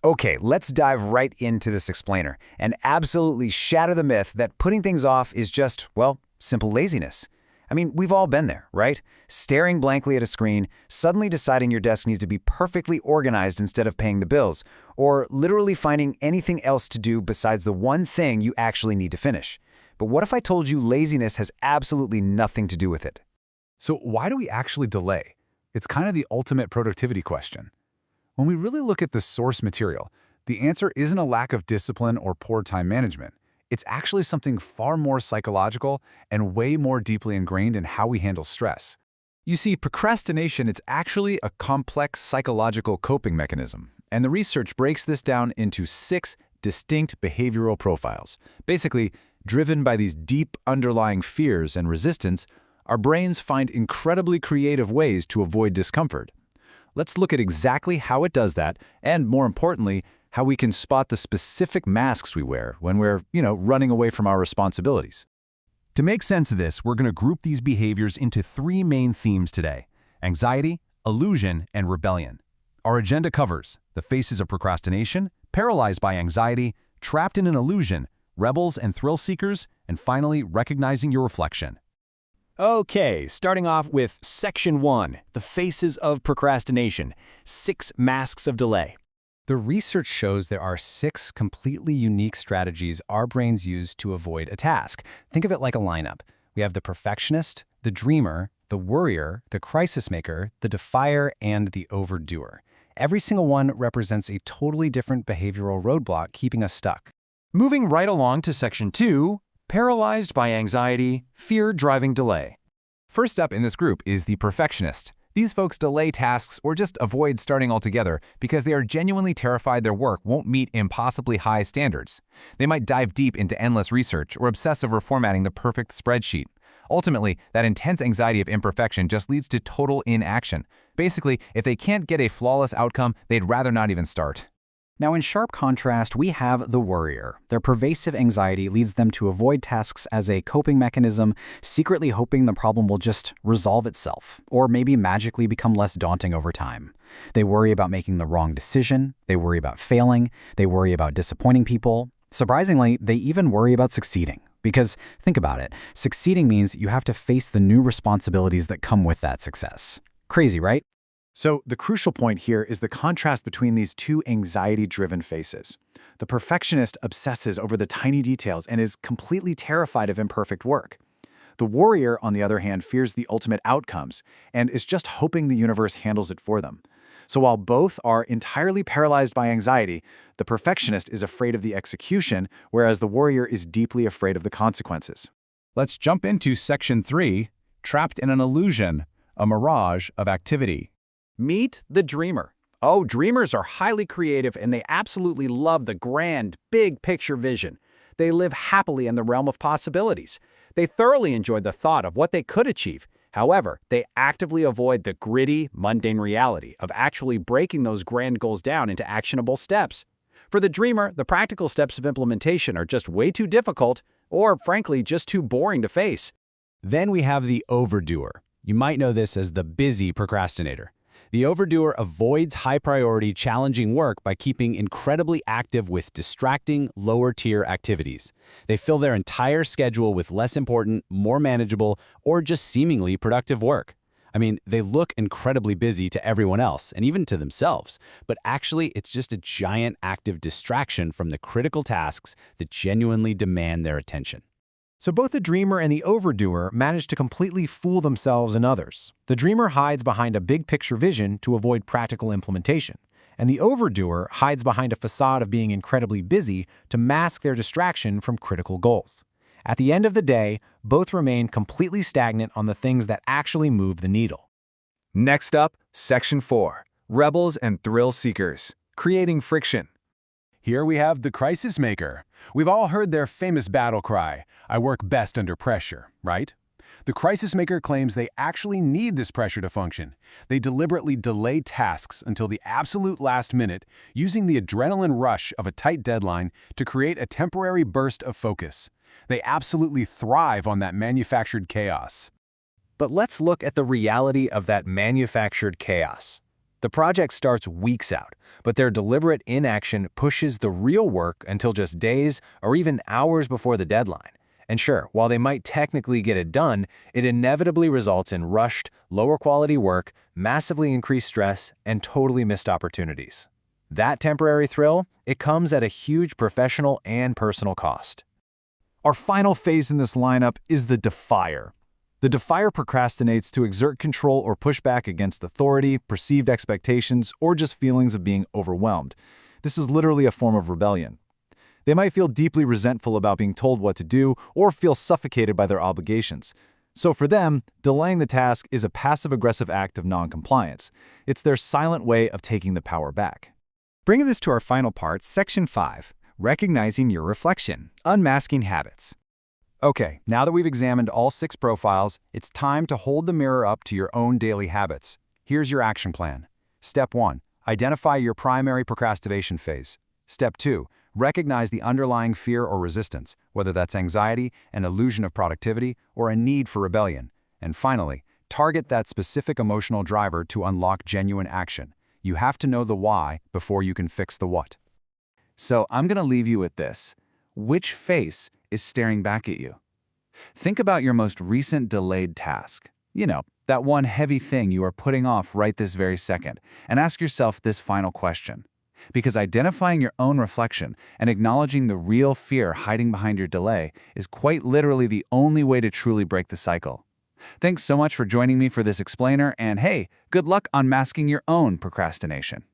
Okay, let's dive right into this explainer and absolutely shatter the myth that putting things off is just, well, simple laziness. I mean, we've all been there, right? Staring blankly at a screen, suddenly deciding your desk needs to be perfectly organized instead of paying the bills, or literally finding anything else to do besides the one thing you actually need to finish. But what if I told you laziness has absolutely nothing to do with it? So why do we actually delay? It's kind of the ultimate productivity question. When we really look at the source material, the answer isn't a lack of discipline or poor time management. It's actually something far more psychological and way more deeply ingrained in how we handle stress. You see, procrastination is actually a complex psychological coping mechanism, and the research breaks this down into 6 distinct behavioral profiles. Basically, driven by these deep underlying fears and resistance, our brains find incredibly creative ways to avoid discomfort. Let's look at exactly how it does that, and more importantly, how we can spot the specific masks we wear when we're, running away from our responsibilities. To make sense of this, we're going to group these behaviors into 3 main themes today: anxiety, illusion, and rebellion. Our agenda covers the faces of procrastination, paralyzed by anxiety, trapped in an illusion, rebels and thrill seekers, and finally, recognizing your reflection. Okay, starting off with Section 1, the faces of procrastination, 6 masks of delay. The research shows there are 6 completely unique strategies our brains use to avoid a task. Think of it like a lineup. We have the perfectionist, the dreamer, the worrier, the crisis maker, the defier, and the over-doer. Every single one represents a totally different behavioral roadblock keeping us stuck. Moving right along to Section 2, paralyzed by anxiety, fear driving delay. First up in this group is the perfectionist. These folks delay tasks or just avoid starting altogether because they are genuinely terrified their work won't meet impossibly high standards. They might dive deep into endless research or obsess over formatting the perfect spreadsheet. Ultimately, that intense anxiety of imperfection just leads to total inaction. Basically, if they can't get a flawless outcome, they'd rather not even start. Now, in sharp contrast, we have the worrier. Their pervasive anxiety leads them to avoid tasks as a coping mechanism, secretly hoping the problem will just resolve itself, or maybe magically become less daunting over time. They worry about making the wrong decision, they worry about failing, they worry about disappointing people. Surprisingly, they even worry about succeeding. Because, think about it, succeeding means you have to face the new responsibilities that come with that success. Crazy, right? So the crucial point here is the contrast between these 2 anxiety-driven faces. The perfectionist obsesses over the tiny details and is completely terrified of imperfect work. The worrier, on the other hand, fears the ultimate outcomes and is just hoping the universe handles it for them. So while both are entirely paralyzed by anxiety, the perfectionist is afraid of the execution, whereas the worrier is deeply afraid of the consequences. Let's jump into Section 3, trapped in an illusion, a mirage of activity. Meet the dreamer. Oh, dreamers are highly creative and they absolutely love the grand, big picture vision. They live happily in the realm of possibilities. They thoroughly enjoy the thought of what they could achieve. However, they actively avoid the gritty, mundane reality of actually breaking those grand goals down into actionable steps. For the dreamer, the practical steps of implementation are just way too difficult or, frankly, just too boring to face. Then we have the over-doer. You might know this as the busy procrastinator. The over-doer avoids high-priority, challenging work by keeping incredibly active with distracting, lower-tier activities. They fill their entire schedule with less important, more manageable, or just seemingly productive work. I mean, they look incredibly busy to everyone else, and even to themselves, but actually it's just a giant active distraction from the critical tasks that genuinely demand their attention. So both the dreamer and the overdoer manage to completely fool themselves and others. The dreamer hides behind a big picture vision to avoid practical implementation, and the overdoer hides behind a facade of being incredibly busy to mask their distraction from critical goals. At the end of the day, both remain completely stagnant on the things that actually move the needle. Next up, Section 4, Rebels and Thrill Seekers, Creating Friction. Here we have the crisis maker. We've all heard their famous battle cry, "I work best under pressure," right? The crisis maker claims they actually need this pressure to function. They deliberately delay tasks until the absolute last minute, using the adrenaline rush of a tight deadline to create a temporary burst of focus. They absolutely thrive on that manufactured chaos. But let's look at the reality of that manufactured chaos. The The project starts weeks out, but their deliberate inaction pushes the real work until just days or even hours before the deadline. And sure, while they might technically get it done, it inevitably results in rushed, lower quality work, massively increased stress, and totally missed opportunities. That temporary thrill, it comes at a huge professional and personal cost. Our final phase in this lineup is the Defier. The Defier procrastinates to exert control or push back against authority, perceived expectations, or just feelings of being overwhelmed. This is literally a form of rebellion. They might feel deeply resentful about being told what to do or feel suffocated by their obligations. So for them, delaying the task is a passive-aggressive act of non-compliance. It's their silent way of taking the power back. Bringing this to our final part, Section 5, Recognizing Your Reflection, Unmasking Habits. Okay, now that we've examined all 6 profiles, it's time to hold the mirror up to your own daily habits. Here's your action plan. Step 1. Identify your primary procrastination phase. Step 2. Recognize the underlying fear or resistance, whether that's anxiety, an illusion of productivity, or a need for rebellion. And finally, target that specific emotional driver to unlock genuine action. You have to know the why before you can fix the what. So I'm going to leave you with this. Which face is staring back at you? Think about your most recent delayed task. You know, that one heavy thing you are putting off right this very second, and ask yourself this final question. Because identifying your own reflection and acknowledging the real fear hiding behind your delay is quite literally the only way to truly break the cycle. Thanks so much for joining me for this explainer, and hey, good luck unmasking your own procrastination.